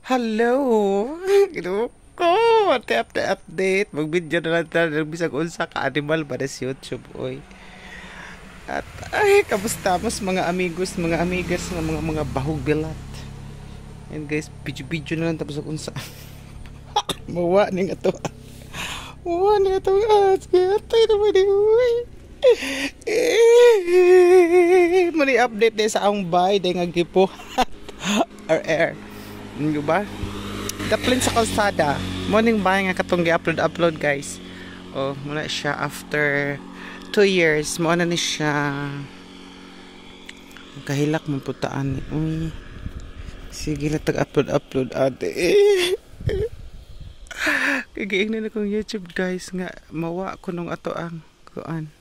Hello! Ginoo ko! Update. Mag-video na lang tayo ng bisag unsa ka animal ba sa YouTube, oy. At ay, kamusta mas mga amigos, mga amigas, mga bahog bilat. And guys, video na lang tapos unsa. Mawa ning ato. Mawa ning ato. Kaya tayo naman uy. Mani update din sa ang bay day nga gipo. RR. Ano ba? Daplin sa kalsada. Morning ba nga katong gi-upload guys. Oh, muna siya after 2 years. Mo na ni siya. Kahilak man putaan. Sige lang tag-upload ate. Kagiing na akong YouTube guys nga mawa ko nung ato ang kuan.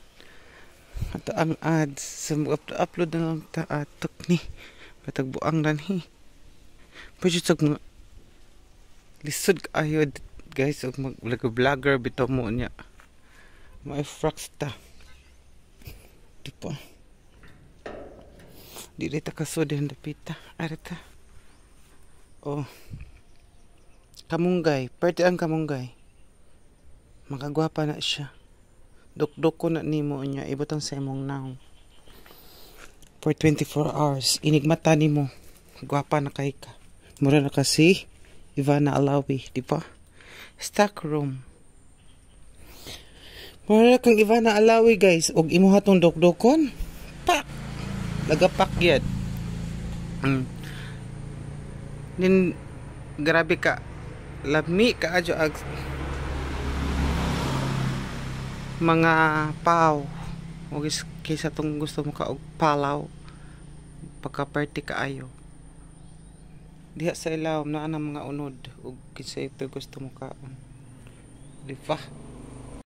Ato ang ads. So, upload na lang ta atok ni. Patagbuang lang hi. Pwede sa mga lisod kayo guys. Mag-vlogger bitaw mo niya. May frax ta. Diba? Di rin ta kasod yung dapita. Arita. Oh. Kamunggay. Pwede ang kamunggay. Makagwapa na siya. Duk-duk ko na nimo niya. Ibutang sa imong now. For 24 hours. Inigmata nimo. Gwapa na kay ka. Mura na kasi Ivana Alawi, di ba? Stock room. Mura na kang Ivana Alawi guys. Og imo hatong duk-dukon. Pak! Lagapak yad. Din grabe ka. Lami ka adyo ag mga paw. Og kaysa tong gusto mo ka og palaw. Pagka-party ka ayo. Diha sa ilawom na ang mga unod ug kinsa ito gusto mo kaon. Di ba?